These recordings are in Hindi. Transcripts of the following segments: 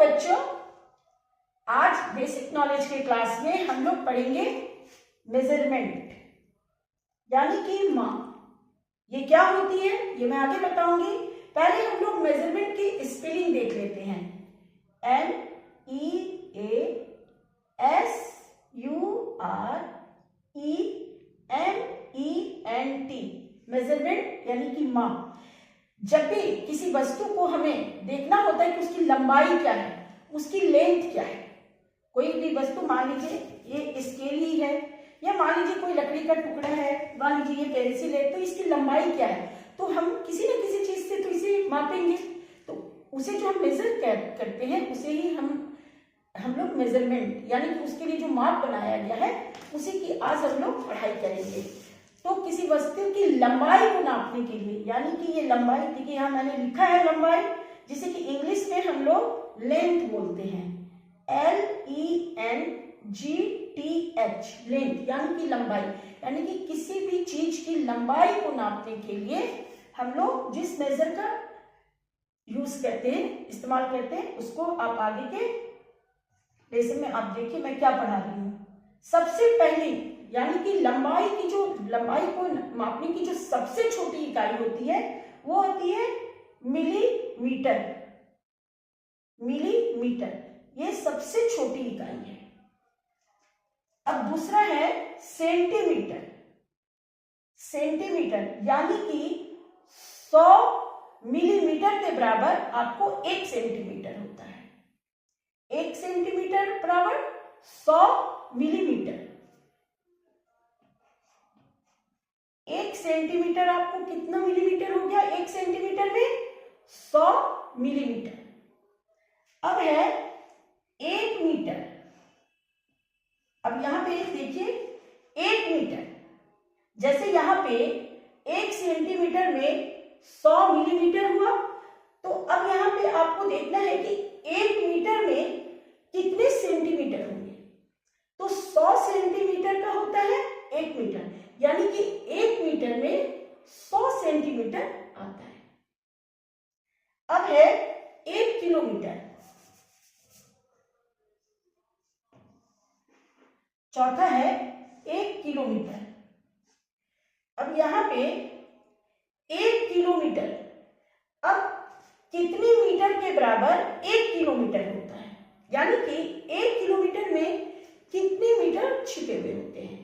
बच्चों, आज बेसिक नॉलेज के क्लास में हम लोग पढ़ेंगे मेजरमेंट यानी कि माप। ये क्या होती है ये मैं आगे बताऊंगी। पहले हम लोग मेजरमेंट की स्पेलिंग देख लेते हैं। MEASUREMENT, मेजरमेंट यानी कि माप। जब भी किसी वस्तु को हमें देखना होता है कि उसकी लंबाई क्या है, उसकी लेंथ क्या है। कोई भी वस्तु, मान लीजिए ये स्केल ही है, या मान लीजिए कोई लकड़ी का टुकड़ा है, मान लीजिए ये पेंसिल है, तो इसकी लंबाई क्या है, तो हम किसी न किसी चीज से तो इसे मापेंगे। तो उसे जो हम मेजर करते हैं उसे ही हम लोग मेजरमेंट यानी कि उसके लिए जो माप बनाया गया है उसी की आज हम लोग पढ़ाई करेंगे। तो किसी वस्तु की लंबाई को नापने के लिए, यानी कि ये लंबाई, देखिए यहाँ मैंने लिखा है लंबाई, जिसे कि इंग्लिश में हम लोग लेंथ बोलते हैं, LENGTH, लेंथ यानी कि लंबाई। यानी कि किसी भी चीज की लंबाई को नापने के लिए हम लोग जिस मेजर का यूज करते हैं, इस्तेमाल करते हैं, उसको आप आगे के लेसन में आप देखिए मैं क्या पढ़ा रही हूँ। सबसे पहले यानी कि लंबाई को मापने की जो सबसे छोटी इकाई होती है वो होती है मिलीमीटर। मिलीमीटर ये सबसे छोटी इकाई है। अब दूसरा है सेंटीमीटर। सेंटीमीटर यानी कि 100 मिलीमीटर के बराबर आपको 1 सेंटीमीटर होता है। 1 सेंटीमीटर बराबर 100 मिलीमीटर। 1 सेंटीमीटर आपको कितना मिलीमीटर हो गया? 1 सेंटीमीटर में 100 मिलीमीटर। अब है 1 मीटर। अब यहां पे देखिए 1 मीटर, जैसे यहां पे 1 सेंटीमीटर में 100 मिलीमीटर हुआ, तो अब यहां पे आपको देखना है कि 1 मीटर में कितने सेंटीमीटर होंगे। तो 100 सेंटीमीटर का होता है 1 मीटर, यानी कि 1 मीटर में 100 सेंटीमीटर आता है। अब है 1 किलोमीटर। चौथा है 1 किलोमीटर। अब यहां पे 1 किलोमीटर, अब कितने मीटर के बराबर 1 किलोमीटर होता है, यानी कि 1 किलोमीटर में कितने मीटर छिपे हुए होते हैं।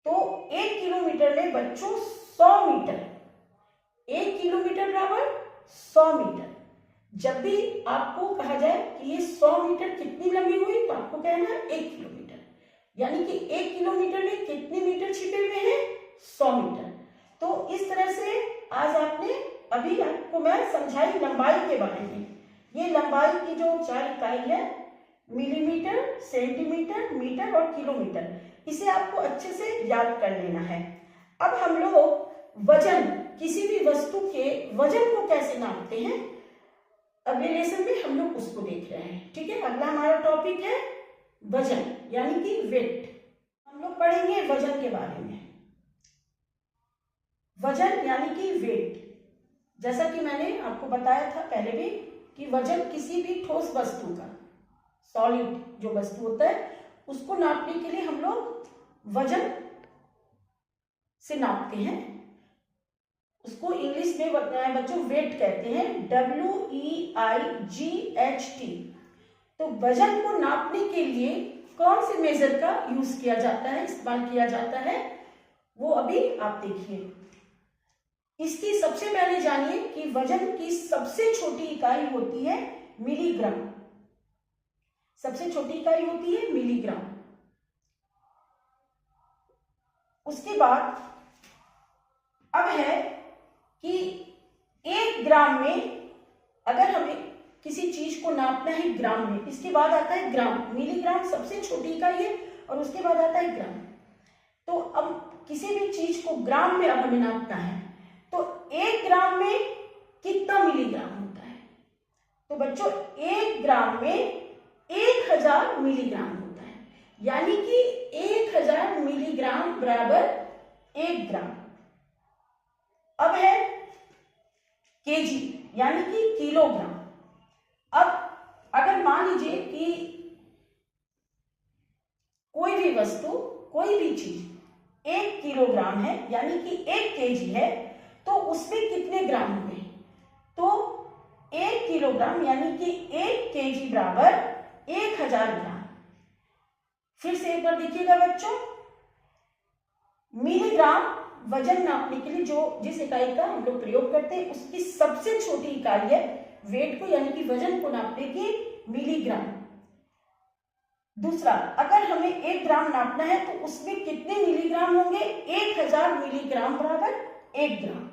तो 1 किलोमीटर में बच्चों 100 मीटर। 1 किलोमीटर बराबर 100 मीटर। जब भी आपको कहा जाए कि ये 100 मीटर कितनी लंबी हुई, तो आपको कहना है 1 किलोमीटर, यानी कि 1 किलोमीटर में कितने मीटर छिपे हुए हैं? 100 मीटर। तो इस तरह से आज अभी आपको मैं समझाई लंबाई के बारे में। ये लंबाई की जो 4 इकाई है, मिलीमीटर, सेंटीमीटर, मीटर और किलोमीटर, इसे आपको अच्छे से याद कर लेना है। अब हम लोग वजन, किसी भी वस्तु के वजन को कैसे नापते हैं, अगले लेसन में हम लोग उसको देख रहे हैं। ठीक है, अगला हमारा टॉपिक है वजन यानी कि वेट। हम लोग पढ़ेंगे वजन के बारे में। वजन यानी कि वेट, जैसा कि मैंने आपको बताया था पहले भी कि वजन किसी भी ठोस वस्तु का, सॉलिड जो वस्तु होता है, उसको नापने के लिए हम लोग वजन से नापते हैं। उसको इंग्लिश में बच्चों वेट कहते हैं, WEIGHT। तो वजन को नापने के लिए कौन से मेजर का यूज किया जाता है, इस्तेमाल किया जाता है, वो अभी आप देखिए। इसकी सबसे पहले जानिए कि वजन की सबसे छोटी इकाई होती है मिलीग्राम। सबसे छोटी इकाई होती है मिलीग्राम। उसके बाद अब है कि 1 ग्राम में, अगर हमें किसी चीज को नापना है ग्राम में, इसके बाद आता है ग्राम। मिलीग्राम सबसे छोटी इकाई है और उसके बाद आता है ग्राम। तो अब किसी भी चीज को ग्राम में अब हमें नापना है, तो 1 ग्राम में कितना मिलीग्राम होता है? तो बच्चों 1 ग्राम में 1000 मिलीग्राम होता है, यानी कि 1000 मिलीग्राम बराबर 1 ग्राम। अब है केजी यानी कि किलोग्राम। अब मान लीजिए कि कोई भी वस्तु, कोई भी चीज 1 किलोग्राम है, यानी कि 1 केजी है, तो उसमें कितने ग्राम हुए? तो 1 किलोग्राम यानी कि 1 केजी बराबर 1000 ग्राम। फिर से एक बार देखिएगा बच्चों, मिलीग्राम वजन नापने के लिए जिस इकाई का हम लोग प्रयोग करते हैं, उसकी सबसे छोटी इकाई है वेट को, यानी कि वजन को नापने की मिलीग्राम। दूसरा, अगर हमें 1 ग्राम नापना है तो उसमें कितने मिलीग्राम होंगे? 1000 मिलीग्राम बराबर 1 ग्राम।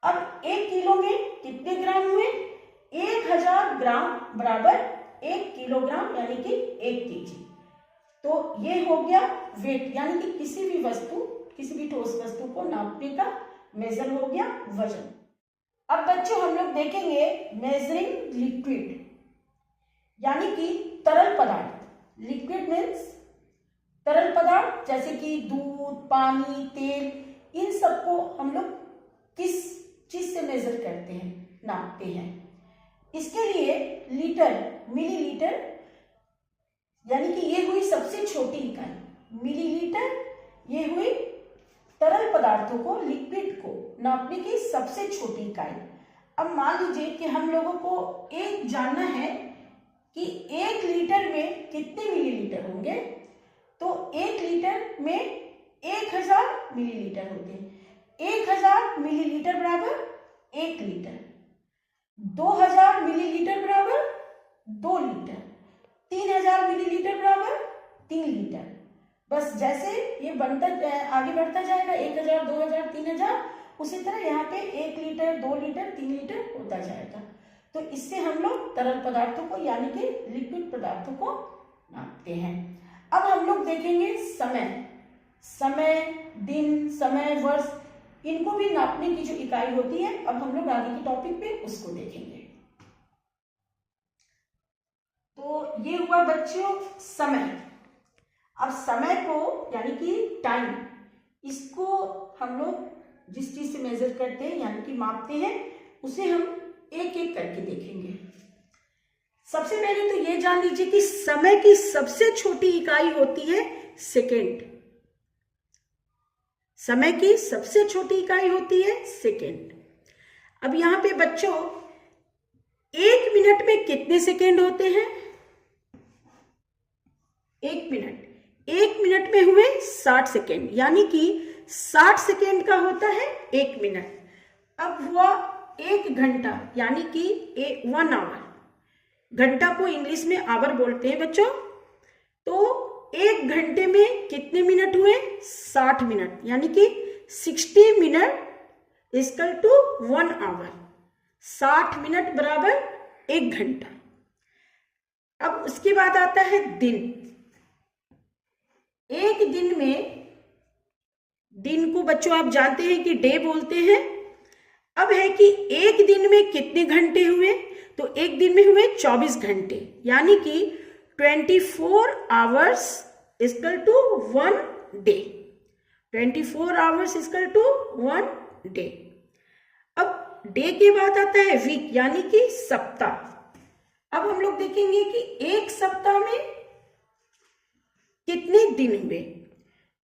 अब 1 किलो में कितने ग्राम हुए? 1000 ग्राम बराबर 1 किलोग्राम, यानी कि 1 केजी। तो ये हो गया वेट, यानी कि किसी भी वस्तु, किसी भी ठोस वस्तु को नापने का मेजर हो गया वजन। अब बच्चों हम लोग देखेंगे मेजरिंग लिक्विड, यानी कि तरल पदार्थ। लिक्विड मीन्स तरल पदार्थ, जैसे कि दूध, पानी, तेल, इन सबको हम लोग किस चीज से मेजर करते हैं, नापते हैं? इसके लिए लीटर, मिलीलीटर, यानी कि ये हुई सबसे छोटी इकाई मिलीलीटर, ये हुई तरल पदार्थों को, लिक्विड को नापने की सबसे छोटी इकाई। अब मान लीजिए कि हम लोगों को एक जानना है कि 1 लीटर में कितने मिलीलीटर होंगे, तो 1 लीटर में 1000 मिलीलीटर होते हैं। 1000 मिलीलीटर बराबर 1 लीटर, 2000 मिलीलीटर बराबर 2 लीटर, 3000 मिलीलीटर बराबर 3 लीटर। बस जैसे ये बनता आगे बढ़ता जाएगा 1000, 2000, 3000, उसी तरह यहाँ पे 1 लीटर, 2 लीटर, 3 लीटर होता जाएगा। तो इससे हम लोग तरल पदार्थों को, यानी कि लिक्विड पदार्थों को नापते हैं। अब हम लोग देखेंगे समय, दिन, समय, वर्ष, इनको भी नापने की जो इकाई होती है, अब हम लोग आगे के टॉपिक पे उसको देखेंगे। तो ये हुआ बच्चों समय। अब समय को, यानी कि टाइम, इसको हम लोग जिस चीज से मेजर करते हैं, यानी कि मापते हैं, उसे हम एक एक करके देखेंगे। सबसे पहले तो ये जान लीजिए कि समय की सबसे छोटी इकाई होती है सेकेंड। समय की सबसे छोटी इकाई होती है सेकेंड। अब यहां पे बच्चों 1 मिनट में कितने सेकेंड होते हैं? 1 मिनट में हुए 60 सेकेंड, यानी कि 60 सेकेंड का होता है 1 मिनट। अब हुआ 1 घंटा, यानी कि 1 आवर। घंटा को इंग्लिश में आवर बोलते हैं बच्चों। तो 1 घंटे में कितने मिनट हुए? 60 मिनट, यानी कि 60 minute equal to 1 hour. 60 minute बराबर 1 घंटा। अब उसके बाद आता है दिन। एक दिन में, दिन को बच्चों आप जानते हैं कि डे बोलते हैं। अब है कि एक दिन में कितने घंटे हुए? तो एक दिन में हुए 24 घंटे, यानी कि 24 hours equal to 1 day. 24 hours equal to 1 day. अब डे के बाद आता है वीक, यानी कि सप्ताह। अब हम लोग देखेंगे कि एक सप्ताह में कितने दिन हुए?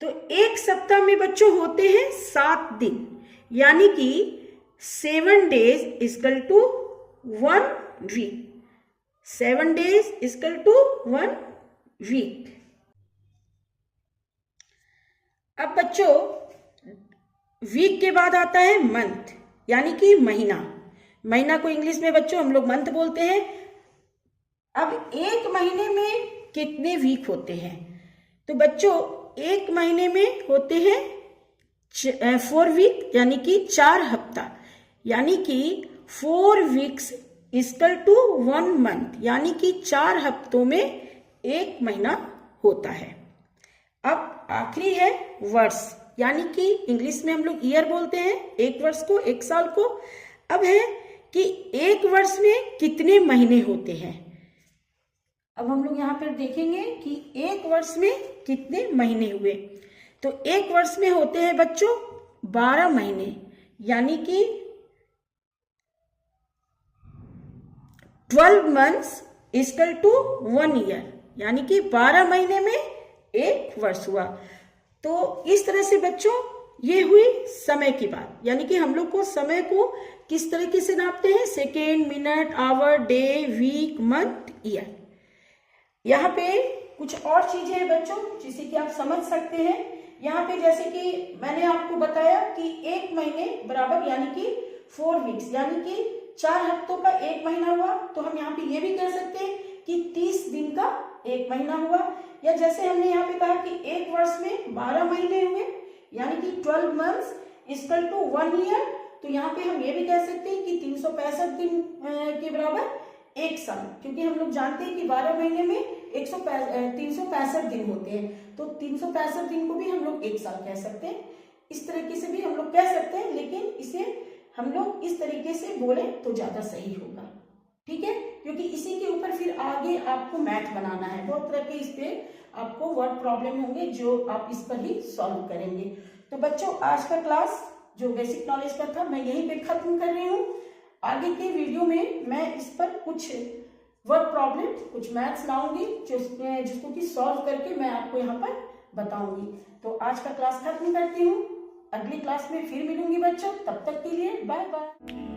तो एक सप्ताह में बच्चों होते हैं 7 दिन, यानी कि 7 days equal to 1 week. 7 days equal to 1 week. अब बच्चों वीक के बाद आता है मंथ, यानी कि महीना। महीना को इंग्लिश में बच्चों हम लोग मंथ बोलते हैं। अब एक महीने में कितने वीक होते हैं? तो बच्चों एक महीने में होते हैं 4 वीक, यानी कि 4 हफ्ता, यानी कि 4 वीक्स इक्वल टू 1 मंथ, यानी कि 4 हफ्तों में 1 महीना होता है। अब आखिरी है वर्ष, यानी कि इंग्लिश में हम लोग ईयर बोलते हैं, 1 वर्ष को, 1 साल को। अब है कि 1 वर्ष में कितने महीने होते हैं? अब हम लोग यहाँ पर देखेंगे कि 1 वर्ष में कितने महीने हुए। तो 1 वर्ष में होते हैं बच्चों 12 महीने, यानी कि 12 months इक्वल टू 1 ईयर, यानी कि 12 महीने में 1 वर्ष हुआ। तो इस तरह से बच्चों ये हुई समय की बात, यानी कि हम लोग को समय को किस तरीके से नापते हैं, second, minute, hour, day, week, month, year. यहाँ पे कुछ और चीजें हैं बच्चों जिसे कि आप समझ सकते हैं। यहाँ पे जैसे कि मैंने आपको बताया कि 1 महीने बराबर यानी कि 4 वीक्स, यानी कि 4 हफ्तों का 1 महीना हुआ। तो हम यहाँ पे ये भी कह सकते हैं कि 30 दिन का 1 महीना हुआ। या जैसे हमने यहाँ पे कहा कि 1 वर्ष में 12 महीने हुए, यानी कि 12 मंथ्स इक्वल टू 1 ईयर। तो यहाँ पे हम ये भी कह सकते हैं कि 365 दिन के बराबर 1 साल, क्योंकि हम लोग जानते हैं कि 12 महीने में 365 दिन होते हैं। तो 365 दिन को भी हम लोग 1 साल कह सकते हैं। इस तरीके से भी हम लोग कह सकते हैं, लेकिन इसे हम लोग इस तरीके से बोले तो ज्यादा सही होगा, ठीक है, क्योंकि इसी के ऊपर फिर आगे आपको मैथ बनाना है। बहुत तरह के इस पे आपको वर्ड प्रॉब्लम होंगे जो आप इस पर ही सॉल्व करेंगे। तो बच्चों आज का क्लास जो बेसिक नॉलेज का था मैं यहीं पे खत्म कर रही हूँ। आगे के वीडियो में मैं इस पर कुछ वर्ड प्रॉब्लम, कुछ मैथ्स लाऊंगी जिसको कि सॉल्व करके मैं आपको यहाँ पर बताऊंगी। तो आज का क्लास खत्म करती हूँ, अगली क्लास में फिर मिलूंगी बच्चों, तब तक के लिए बाय बाय।